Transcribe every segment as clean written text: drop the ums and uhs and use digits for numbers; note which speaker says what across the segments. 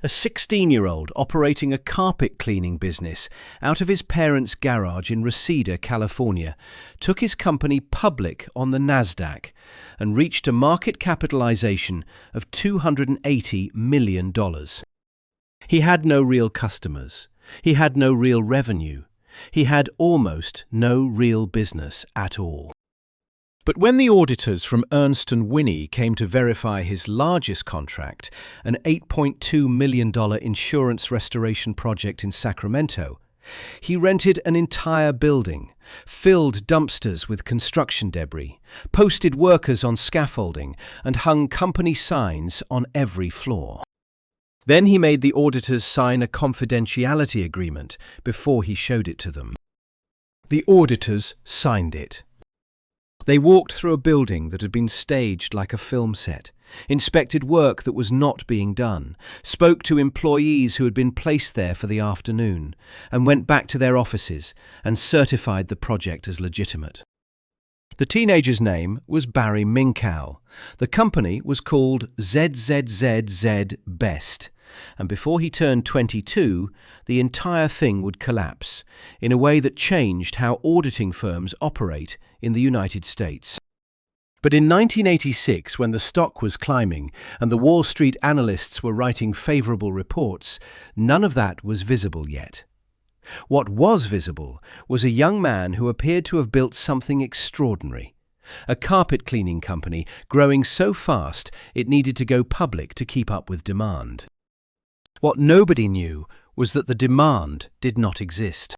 Speaker 1: A 16-year-old operating a carpet cleaning business out of his parents' garage in Reseda, California, took his company public on the NASDAQ and reached a market capitalization of $280 million. He had no real customers. He had no real revenue. He had almost no real business at all. But when the auditors from Ernst and Whinney came to verify his largest contract, an $8.2 million insurance restoration project in Sacramento, he rented an entire building, filled dumpsters with construction debris, posted workers on scaffolding, and hung company signs on every floor. Then he made the auditors sign a confidentiality agreement before he showed it to them. The auditors signed it. They walked through a building that had been staged like a film set, inspected work that was not being done, spoke to employees who had been placed there for the afternoon, and went back to their offices and certified the project as legitimate. The teenager's name was Barry Minkow. The company was called ZZZZ Best, and before he turned 22, the entire thing would collapse in a way that changed how auditing firms operate in the United States. But in 1986, when the stock was climbing and the Wall Street analysts were writing favorable reports, none of that was visible yet. What was visible was a young man who appeared to have built something extraordinary. A carpet cleaning company growing so fast it needed to go public to keep up with demand. What nobody knew was that the demand did not exist.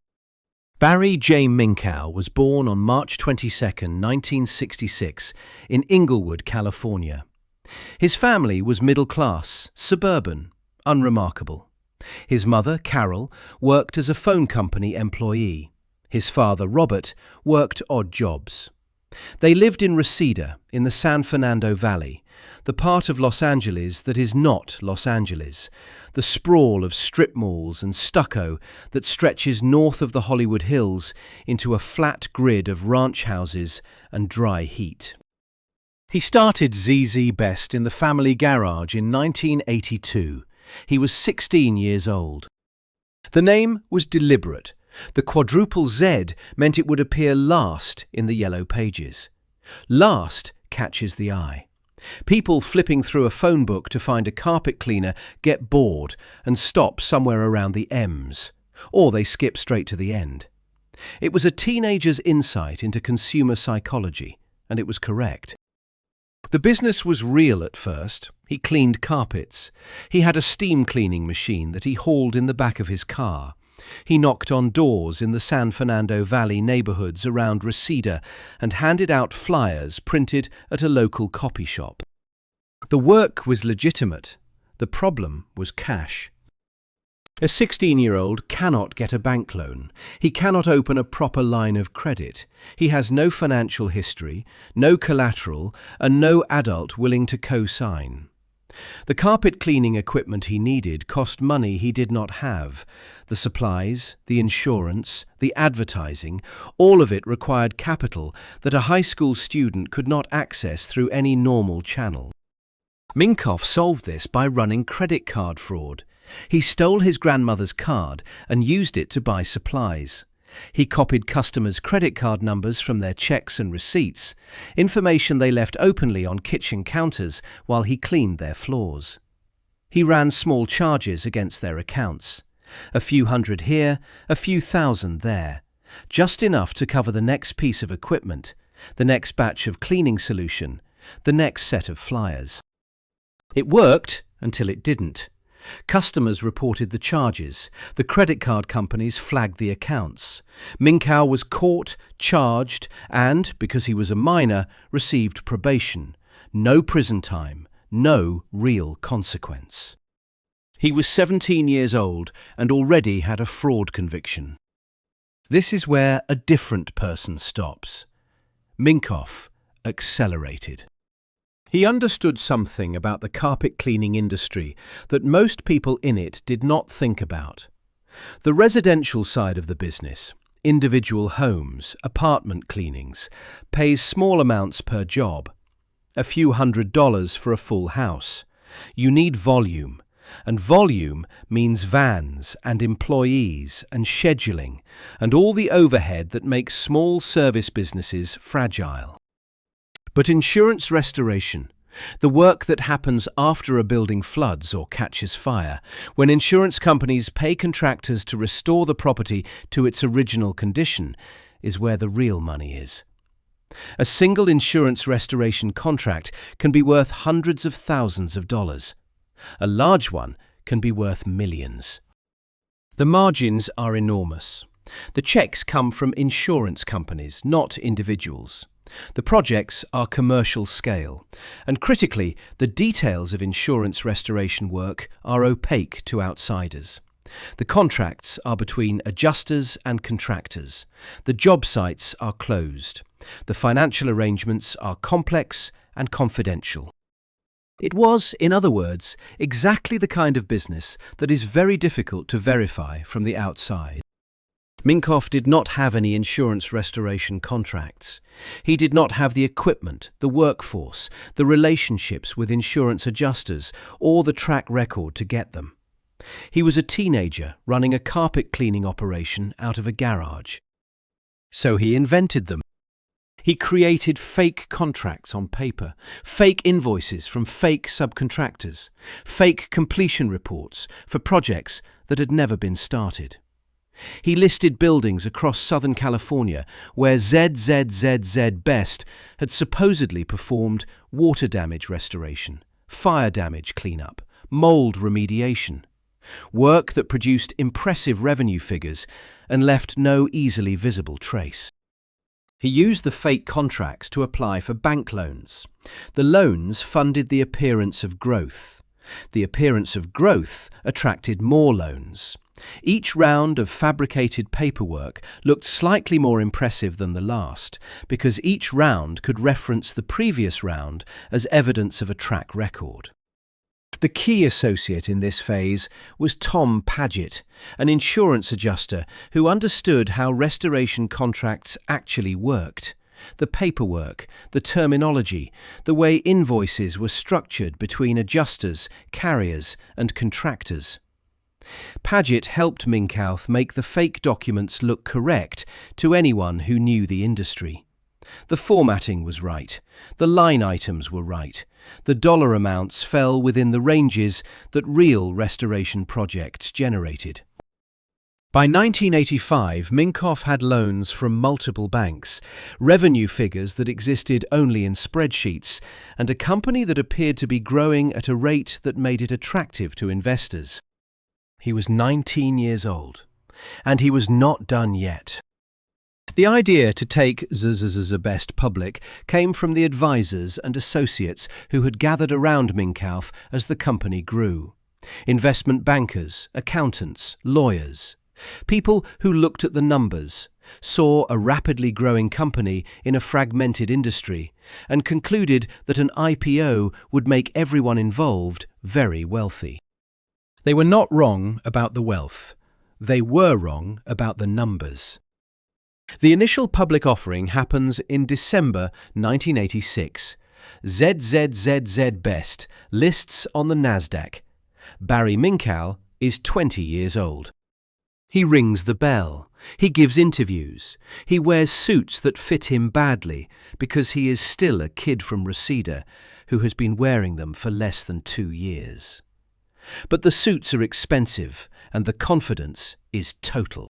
Speaker 1: Barry J. Minkow was born on March 22, 1966, in Inglewood, California. His family was middle class, suburban, unremarkable. His mother, Carol, worked as a phone company employee. His father, Robert, worked odd jobs. They lived in Reseda, in the San Fernando Valley, the part of Los Angeles that is not Los Angeles, the sprawl of strip malls and stucco that stretches north of the Hollywood Hills into a flat grid of ranch houses and dry heat. He started ZZ Best in the family garage in 1982. He was 16 years old. The name was deliberate. The quadruple Z meant it would appear last in the yellow pages. Last catches the eye. People flipping through a phone book to find a carpet cleaner get bored and stop somewhere around the M's, or they skip straight to the end. It was a teenager's insight into consumer psychology, and it was correct. The business was real at first. He cleaned carpets. He had a steam cleaning machine that he hauled in the back of his car. He knocked on doors in the San Fernando Valley neighborhoods around Reseda and handed out flyers printed at a local copy shop. The work was legitimate. The problem was cash. A 16-year-old cannot get a bank loan. He cannot open a proper line of credit. He has no financial history, no collateral, and no adult willing to co-sign. The carpet cleaning equipment he needed cost money he did not have. The supplies, the insurance, the advertising, all of it required capital that a high school student could not access through any normal channel. Minkow solved this by running credit card fraud. He stole his grandmother's card and used it to buy supplies. He copied customers' credit card numbers from their checks and receipts, information they left openly on kitchen counters while he cleaned their floors. He ran small charges against their accounts. A few hundred here, a few thousand there. Just enough to cover the next piece of equipment, the next batch of cleaning solution, the next set of flyers. It worked until it didn't. Customers reported the charges. The credit card companies flagged the accounts. Minkow was caught, charged, and, because he was a minor, received probation. No prison time, no real consequence. He was 17 years old and already had a fraud conviction. This is where a different person stops. Minkow accelerated. He understood something about the carpet cleaning industry that most people in it did not think about. The residential side of the business, individual homes, apartment cleanings, pays small amounts per job. A few $100s for a full house. You need volume. And volume means vans and employees and scheduling and all the overhead that makes small service businesses fragile. But insurance restoration, the work that happens after a building floods or catches fire, when insurance companies pay contractors to restore the property to its original condition, is where the real money is. A single insurance restoration contract can be worth hundreds of thousands of dollars. A large one can be worth millions. The margins are enormous. The checks come from insurance companies, not individuals. The projects are commercial scale, and critically, the details of insurance restoration work are opaque to outsiders. The contracts are between adjusters and contractors. The job sites are closed. The financial arrangements are complex and confidential. It was, in other words, exactly the kind of business that is very difficult to verify from the outside. Minkow did not have any insurance restoration contracts. He did not have the equipment, the workforce, the relationships with insurance adjusters, or the track record to get them. He was a teenager running a carpet cleaning operation out of a garage. So he invented them. He created fake contracts on paper, fake invoices from fake subcontractors, fake completion reports for projects that had never been started. He listed buildings across Southern California where ZZZZ Best had supposedly performed water damage restoration, fire damage cleanup, mold remediation, work that produced impressive revenue figures and left no easily visible trace. He used the fake contracts to apply for bank loans. The loans funded the appearance of growth. The appearance of growth attracted more loans. Each round of fabricated paperwork looked slightly more impressive than the last, because each round could reference the previous round as evidence of a track record. The key associate in this phase was Tom Paget, an insurance adjuster who understood how restoration contracts actually worked. The paperwork, the terminology, the way invoices were structured between adjusters, carriers, and contractors. Paget helped Minkow make the fake documents look correct to anyone who knew the industry. The formatting was right, the line items were right, the dollar amounts fell within the ranges that real restoration projects generated. By 1985, Minkow had loans from multiple banks, revenue figures that existed only in spreadsheets, and a company that appeared to be growing at a rate that made it attractive to investors. He was 19 years old, and he was not done yet. The idea to take ZZZZ Best public came from the advisors and associates who had gathered around Minkow as the company grew. Investment bankers, accountants, lawyers. People who looked at the numbers, saw a rapidly growing company in a fragmented industry, and concluded that an IPO would make everyone involved very wealthy. They were not wrong about the wealth. They were wrong about the numbers. The initial public offering happens in December 1986. ZZZZ Best lists on the NASDAQ. Barry Minkow is 20 years old. He rings the bell. He gives interviews. He wears suits that fit him badly because he is still a kid from Reseda who has been wearing them for less than 2 years. But the suits are expensive and the confidence is total.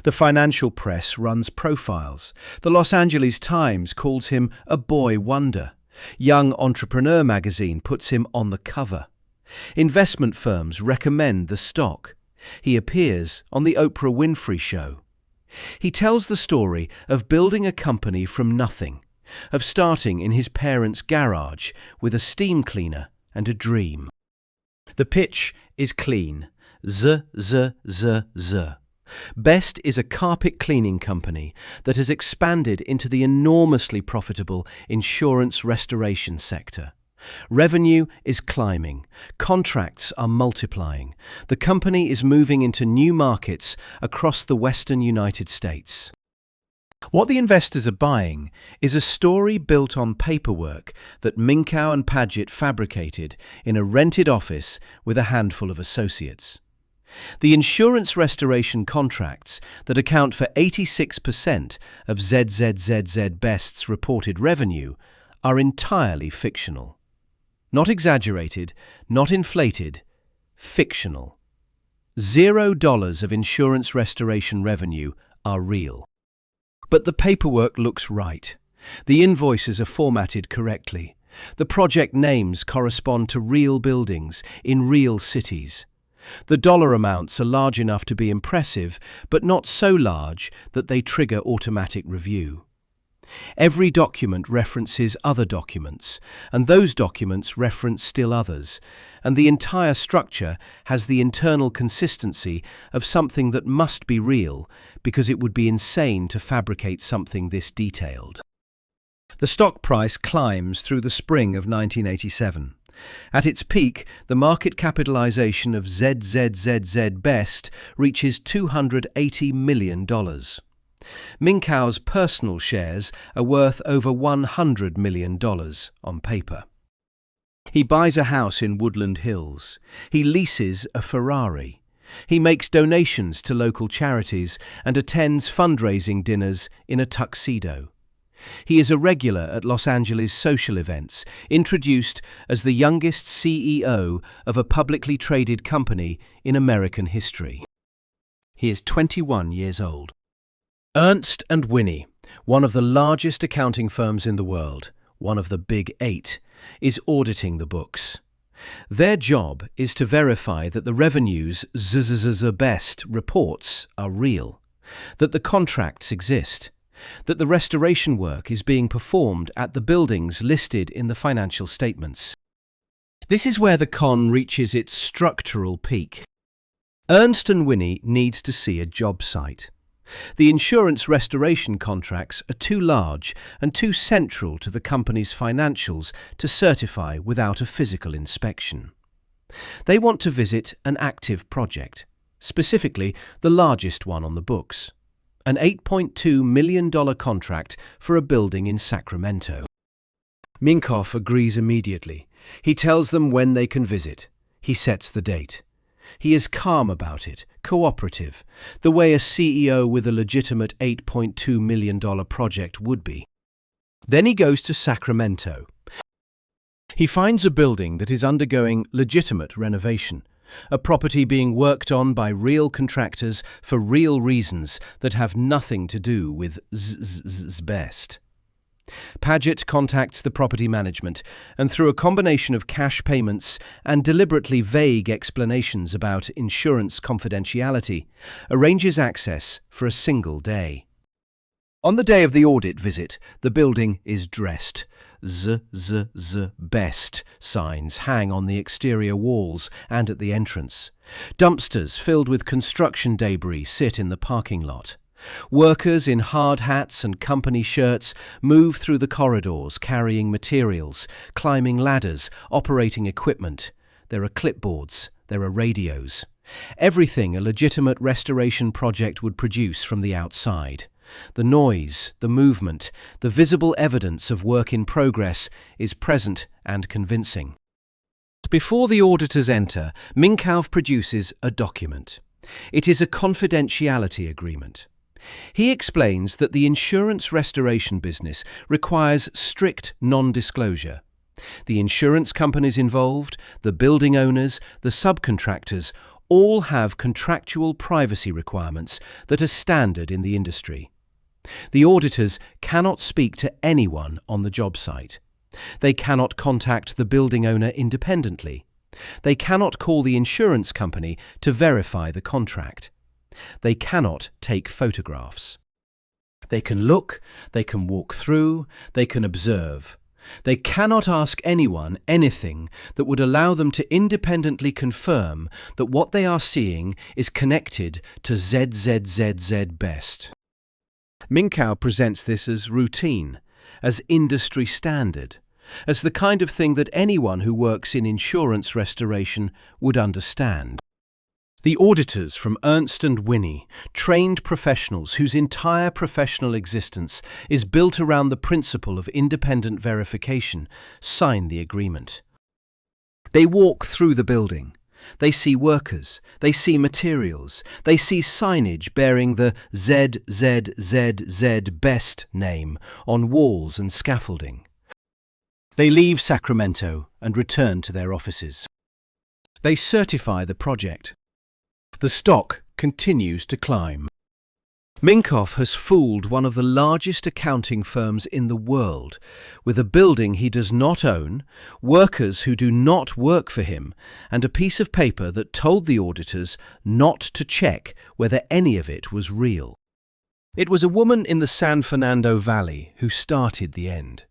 Speaker 1: The financial press runs profiles. The Los Angeles Times calls him a boy wonder. Young Entrepreneur magazine puts him on the cover. Investment firms recommend the stock. He appears on the Oprah Winfrey Show. He tells the story of building a company from nothing, of starting in his parents' garage with a steam cleaner and a dream. The pitch is clean. ZZZZ. Best is a carpet cleaning company that has expanded into the enormously profitable insurance restoration sector. Revenue is climbing. Contracts are multiplying. The company is moving into new markets across the western United States. What the investors are buying is a story built on paperwork that Minkow and Paget fabricated in a rented office with a handful of associates. The insurance restoration contracts that account for 86% of ZZZZ Best's reported revenue are entirely fictional. Not exaggerated, not inflated, fictional. $0 of insurance restoration revenue are real. But the paperwork looks right. The invoices are formatted correctly. The project names correspond to real buildings in real cities. The dollar amounts are large enough to be impressive, but not so large that they trigger automatic review. Every document references other documents, and those documents reference still others, and the entire structure has the internal consistency of something that must be real, because it would be insane to fabricate something this detailed. The stock price climbs through the spring of 1987. At its peak, the market capitalization of ZZZZ Best reaches $280 million. Minkow's personal shares are worth over $100 million on paper. He buys a house in Woodland Hills. He leases a Ferrari. He makes donations to local charities and attends fundraising dinners in a tuxedo. He is a regular at Los Angeles social events, introduced as the youngest CEO of a publicly traded company in American history. He is 21 years old. Ernst and Whinney, one of the largest accounting firms in the world, one of the Big Eight, is auditing the books. Their job is to verify that the revenues ZZZZ Best reports are real, that the contracts exist, that the restoration work is being performed at the buildings listed in the financial statements. This is where the con reaches its structural peak. Ernst and Whinney needs to see a job site. The insurance restoration contracts are too large and too central to the company's financials to certify without a physical inspection. They want to visit an active project, specifically the largest one on the books, an $8.2 million contract for a building in Sacramento. Minkow agrees immediately. He tells them when they can visit. He sets the date. He is calm about it, cooperative, the way a CEO with a legitimate $8.2 million project would be. Then he goes to Sacramento. He finds a building that is undergoing legitimate renovation, a property being worked on by real contractors for real reasons that have nothing to do with ZZZZ Best. Paget contacts the property management and, through a combination of cash payments and deliberately vague explanations about insurance confidentiality, arranges access for a single day. On the day of the audit visit, the building is dressed. ZZZ Best signs hang on the exterior walls and at the entrance. Dumpsters filled with construction debris sit in the parking lot. Workers in hard hats and company shirts move through the corridors carrying materials, climbing ladders, operating equipment. There are clipboards, there are radios. Everything a legitimate restoration project would produce from the outside. The noise, the movement, the visible evidence of work in progress is present and convincing. Before the auditors enter, Minkow produces a document. It is a confidentiality agreement. He explains that the insurance restoration business requires strict non-disclosure. The insurance companies involved, the building owners, the subcontractors, all have contractual privacy requirements that are standard in the industry. The auditors cannot speak to anyone on the job site. They cannot contact the building owner independently. They cannot call the insurance company to verify the contract. They cannot take photographs. They can look, they can walk through, they can observe. They cannot ask anyone anything that would allow them to independently confirm that what they are seeing is connected to ZZZZ Best. Minkow presents this as routine, as industry standard, as the kind of thing that anyone who works in insurance restoration would understand. The auditors from Ernst and Whinney, trained professionals whose entire professional existence is built around the principle of independent verification, sign the agreement. They walk through the building. They see workers, they see materials, they see signage bearing the ZZZZ Best name on walls and scaffolding. They leave Sacramento and return to their offices. They certify the project. The stock continues to climb. Minkow has fooled one of the largest accounting firms in the world with a building he does not own, workers who do not work for him, and a piece of paper that told the auditors not to check whether any of it was real. It was a woman in the San Fernando Valley who started the end.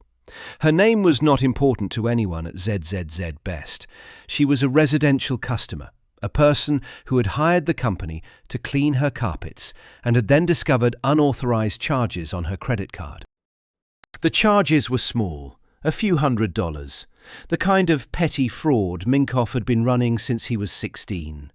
Speaker 1: Her name was not important to anyone at ZZZ Best. She was a residential customer, a person who had hired the company to clean her carpets and had then discovered unauthorized charges on her credit card. The charges were small, a few $100s, the kind of petty fraud Minkow had been running since he was 16,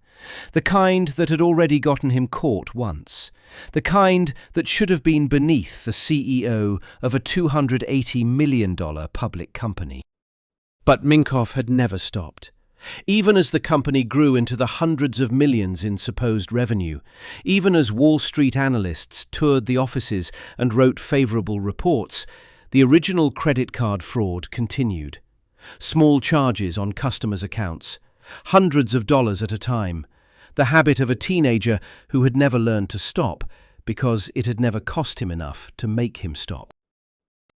Speaker 1: the kind that had already gotten him caught once, the kind that should have been beneath the CEO of a $280 million public company. But Minkow had never stopped. Even as the company grew into the hundreds of millions in supposed revenue, even as Wall Street analysts toured the offices and wrote favorable reports, the original credit card fraud continued. Small charges on customers' accounts, hundreds of dollars at a time, the habit of a teenager who had never learned to stop because it had never cost him enough to make him stop.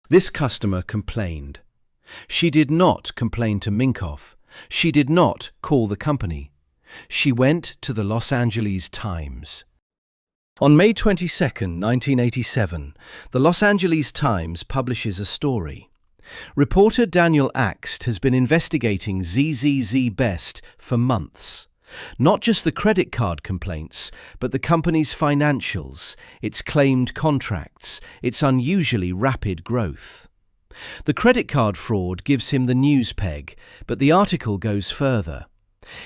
Speaker 1: This customer complained. She did not complain to Minkow. She did not call the company. She went to the Los Angeles Times. On May 22, 1987, the Los Angeles Times publishes a story. Reporter Daniel Axt has been investigating ZZZ Best for months. Not just the credit card complaints, but the company's financials, its claimed contracts, its unusually rapid growth. The credit card fraud gives him the news peg, but the article goes further.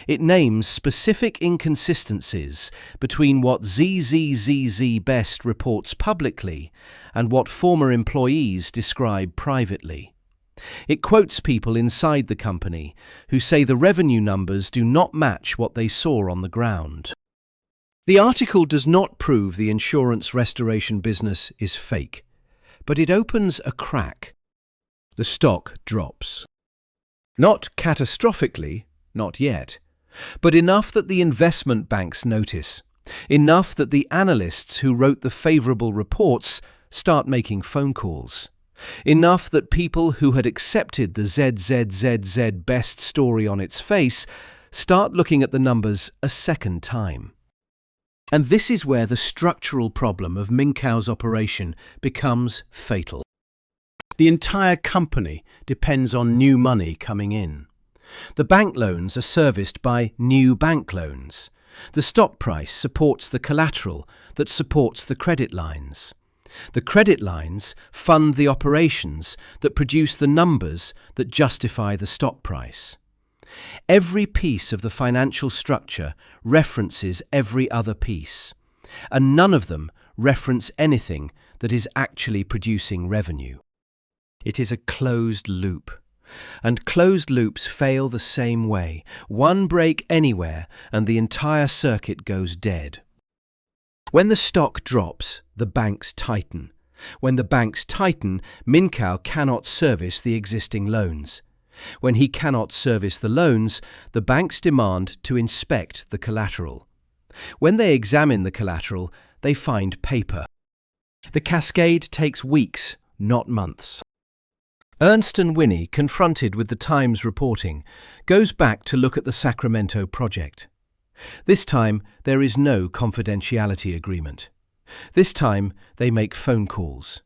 Speaker 1: It names specific inconsistencies between what ZZZZ Best reports publicly and what former employees describe privately. It quotes people inside the company who say the revenue numbers do not match what they saw on the ground. The article does not prove the insurance restoration business is fake, but it opens a crack. The stock drops. Not catastrophically, not yet, but enough that the investment banks notice, enough that the analysts who wrote the favorable reports start making phone calls, enough that people who had accepted the ZZZZ Best story on its face start looking at the numbers a second time. And this is where the structural problem of Minkow's operation becomes fatal. The entire company depends on new money coming in. The bank loans are serviced by new bank loans. The stock price supports the collateral that supports the credit lines. The credit lines fund the operations that produce the numbers that justify the stock price. Every piece of the financial structure references every other piece, and none of them reference anything that is actually producing revenue. It is a closed loop, and closed loops fail the same way. One break anywhere and the entire circuit goes dead. When the stock drops, the banks tighten. When the banks tighten, Minkow cannot service the existing loans. When he cannot service the loans, the banks demand to inspect the collateral. When they examine the collateral, they find paper. The cascade takes weeks, not months. Ernst and Whinney, confronted with the Times reporting, goes back to look at the Sacramento project. This time, there is no confidentiality agreement. This time, they make phone calls.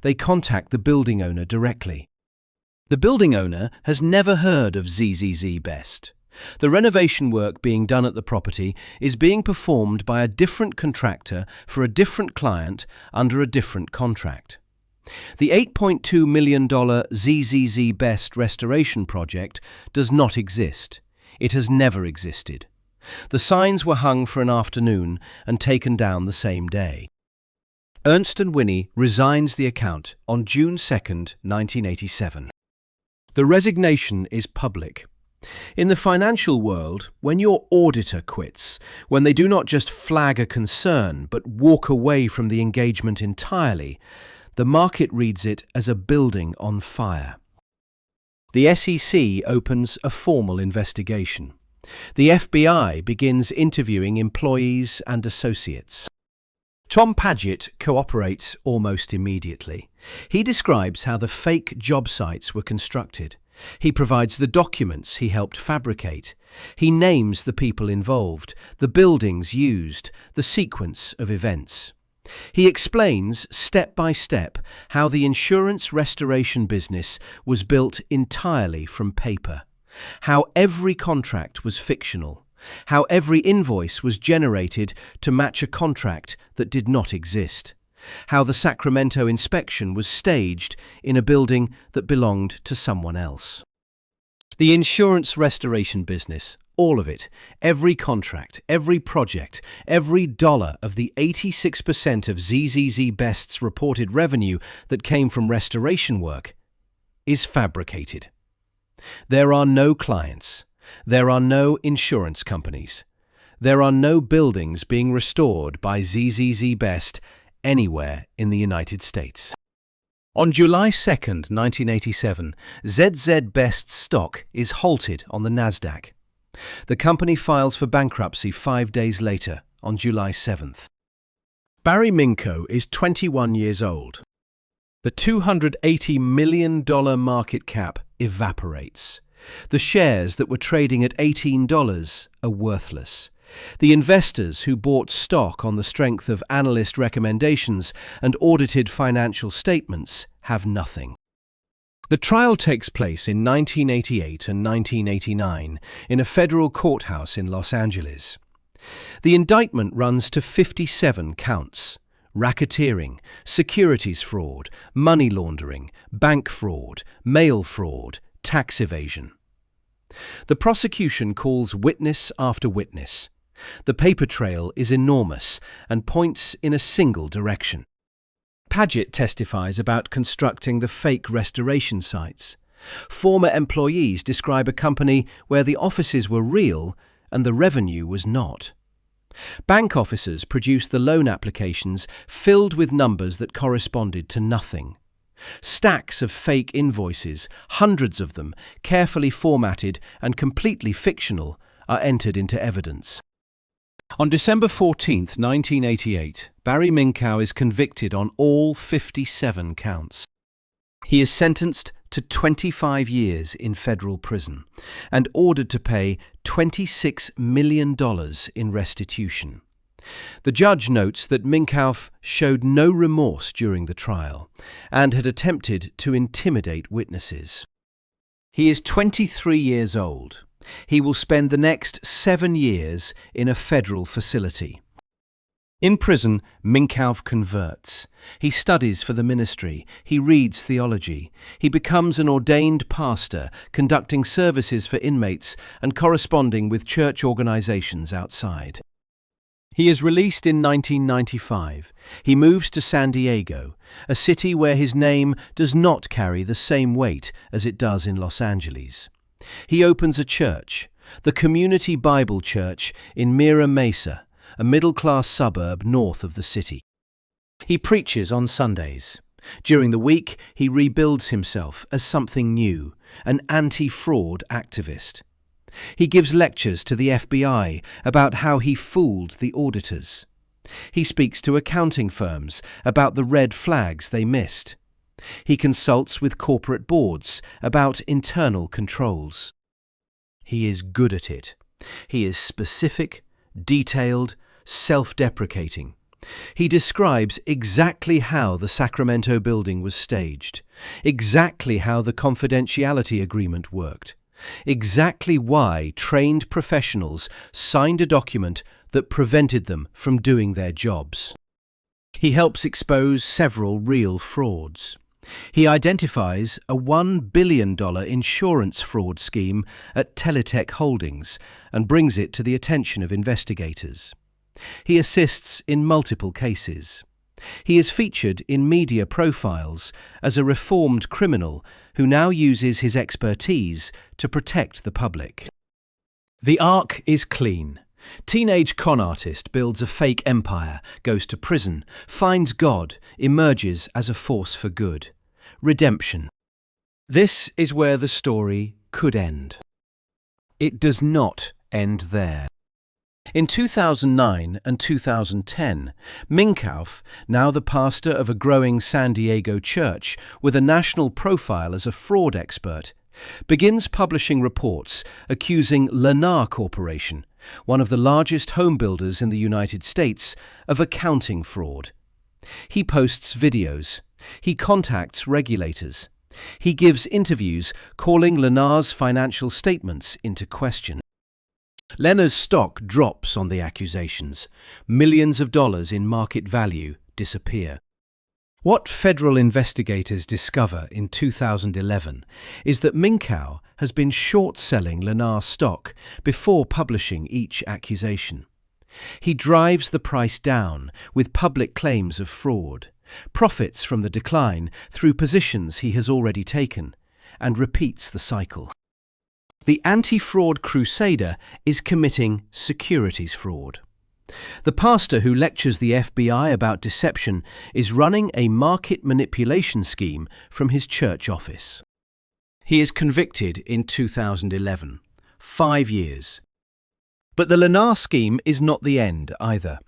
Speaker 1: They contact the building owner directly. The building owner has never heard of ZZZ Best. The renovation work being done at the property is being performed by a different contractor for a different client under a different contract. The $8.2 million ZZZ Best restoration project does not exist. It has never existed. The signs were hung for an afternoon and taken down the same day. Ernst and Whinney resigns the account on June 2nd, 1987. The resignation is public. In the financial world, when your auditor quits, when they do not just flag a concern but walk away from the engagement entirely, the market reads it as a building on fire. The SEC opens a formal investigation. The FBI begins interviewing employees and associates. Tom Paget cooperates almost immediately. He describes how the fake job sites were constructed. He provides the documents he helped fabricate. He names the people involved, the buildings used, the sequence of events. He explains step by step how the insurance restoration business was built entirely from paper, how every contract was fictional, how every invoice was generated to match a contract that did not exist, how the Sacramento inspection was staged in a building that belonged to someone else. The insurance restoration business, all of it, every contract, every project, every dollar of the 86% of ZZZ Best's reported revenue that came from restoration work, is fabricated. There are no clients. There are no insurance companies. There are no buildings being restored by ZZZ Best anywhere in the United States. On July 2nd, 1987, ZZZ Best's stock is halted on the NASDAQ. The company files for bankruptcy 5 days later, on July 7th. Barry Minkow is 21 years old. The $280 million market cap evaporates. The shares that were trading at $18 are worthless. The investors who bought stock on the strength of analyst recommendations and audited financial statements have nothing. The trial takes place in 1988 and 1989 in a federal courthouse in Los Angeles. The indictment runs to 57 counts: racketeering, securities fraud, money laundering, bank fraud, mail fraud, tax evasion. The prosecution calls witness after witness. The paper trail is enormous and points in a single direction. Paget testifies about constructing the fake restoration sites. Former employees describe a company where the offices were real and the revenue was not. Bank officers produced the loan applications filled with numbers that corresponded to nothing. Stacks of fake invoices, hundreds of them, carefully formatted and completely fictional, are entered into evidence. On December 14, 1988, Barry Minkow is convicted on all 57 counts. He is sentenced to 25 years in federal prison and ordered to pay $26 million in restitution. The judge notes that Minkow showed no remorse during the trial and had attempted to intimidate witnesses. He is 23 years old. He will spend the next 7 years in a federal facility. In prison, Minkow converts. He studies for the ministry. He reads theology. He becomes an ordained pastor, conducting services for inmates and corresponding with church organizations outside. He is released in 1995. He moves to San Diego, a city where his name does not carry the same weight as it does in Los Angeles. He opens a church, the Community Bible Church in Mira Mesa, a middle-class suburb north of the city. He preaches on Sundays. During the week, he rebuilds himself as something new, an anti-fraud activist. He gives lectures to the FBI about how he fooled the auditors. He speaks to accounting firms about the red flags they missed. He consults with corporate boards about internal controls. He is good at it. He is specific, detailed, self-deprecating. He describes exactly how the Sacramento building was staged, exactly how the confidentiality agreement worked, exactly why trained professionals signed a document that prevented them from doing their jobs. He helps expose several real frauds. He identifies a $1 billion insurance fraud scheme at Teletech Holdings and brings it to the attention of investigators. He assists in multiple cases. He is featured in media profiles as a reformed criminal who now uses his expertise to protect the public. The arc is clean. Teenage con artist builds a fake empire, goes to prison, finds God, emerges as a force for good. Redemption. This is where the story could end. It does not end there. In 2009 and 2010, Minkow, now the pastor of a growing San Diego church with a national profile as a fraud expert, begins publishing reports accusing Lennar Corporation, one of the largest home builders in the United States, of accounting fraud. He posts videos. He contacts regulators. He gives interviews calling Lennar's financial statements into question. Lennar's stock drops on the accusations. Millions of dollars in market value disappear. What federal investigators discover in 2011 is that Minkow has been short-selling Lennar stock before publishing each accusation. He drives the price down with public claims of fraud, profits from the decline through positions he has already taken, and repeats the cycle. The anti-fraud crusader is committing securities fraud. The pastor who lectures the FBI about deception is running a market manipulation scheme from his church office. He is convicted in 2011, 5 years. But the Lennar scheme is not the end either.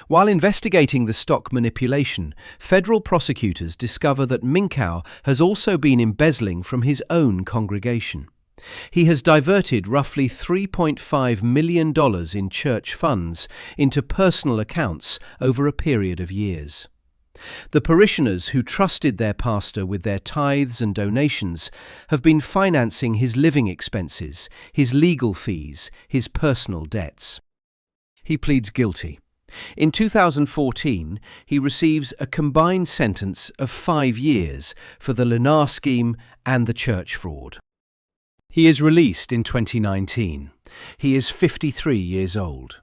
Speaker 1: While investigating the stock manipulation, federal prosecutors discover that Minkow has also been embezzling from his own congregation. He has diverted roughly $3.5 million in church funds into personal accounts over a period of years. The parishioners who trusted their pastor with their tithes and donations have been financing his living expenses, his legal fees, his personal debts. He pleads guilty. In 2014, he receives a combined sentence of 5 years for the Lennar scheme and the church fraud. He is released in 2019. He is 53 years old.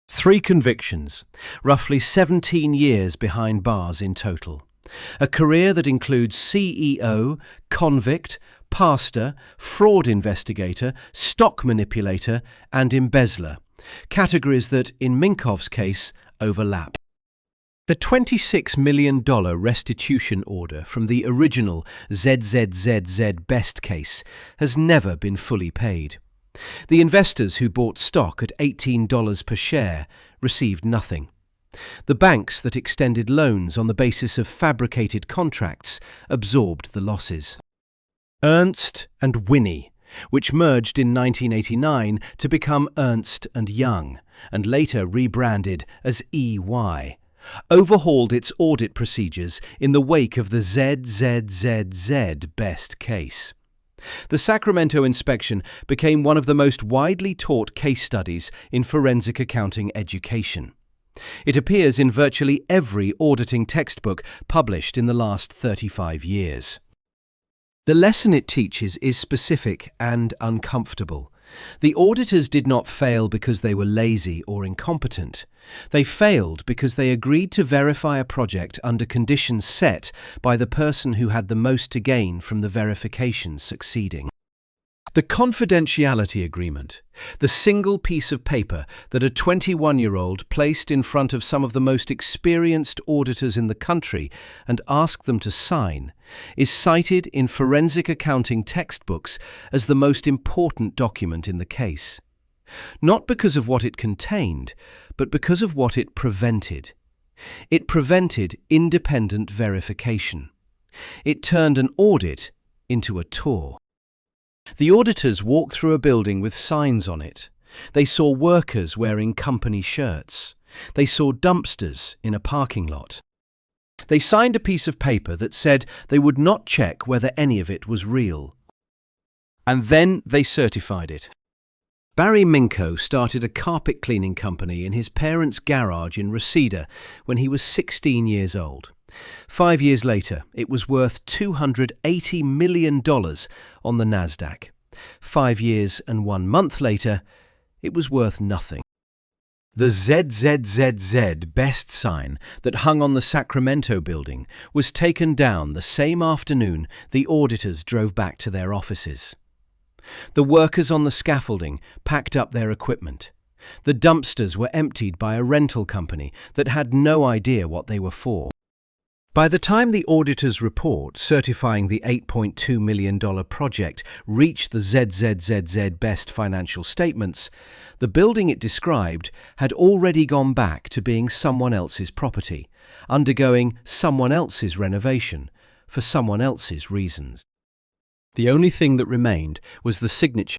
Speaker 1: 3 convictions, roughly 17 years behind bars in total. A career that includes CEO, convict, pastor, fraud investigator, stock manipulator, and embezzler, categories that, in Minkow's case, overlap. The $26 million restitution order from the original ZZZZ Best case has never been fully paid. The investors who bought stock at $18 per share received nothing. The banks that extended loans on the basis of fabricated contracts absorbed the losses. Ernst and Whinney, which merged in 1989 to become Ernst and Young, and later rebranded as EY, overhauled its audit procedures in the wake of the ZZZZ Best case. The Sacramento inspection became one of the most widely taught case studies in forensic accounting education. It appears in virtually every auditing textbook published in the last 35 years. The lesson it teaches is specific and uncomfortable. The auditors did not fail because they were lazy or incompetent. They failed because they agreed to verify a project under conditions set by the person who had the most to gain from the verification succeeding. The confidentiality agreement, the single piece of paper that a 21-year-old placed in front of some of the most experienced auditors in the country and asked them to sign, is cited in forensic accounting textbooks as the most important document in the case. Not because of what it contained, but because of what it prevented. It prevented independent verification. It turned an audit into a tour. The auditors walked through a building with signs on it. They saw workers wearing company shirts. They saw dumpsters in a parking lot. They signed a piece of paper that said they would not check whether any of it was real. And then they certified it. Barry Minkow started a carpet cleaning company in his parents' garage in Reseda when he was 16 years old. 5 years later, it was worth $280 million on the NASDAQ. 5 years and 1 month later, it was worth nothing. The ZZZZ Best sign that hung on the Sacramento building was taken down the same afternoon the auditors drove back to their offices. The workers on the scaffolding packed up their equipment. The dumpsters were emptied by a rental company that had no idea what they were for. By the time the auditor's report certifying the $8.2 million project reached the ZZZZ Best financial statements, the building it described had already gone back to being someone else's property, undergoing someone else's renovation, for someone else's reasons. The only thing that remained was the signature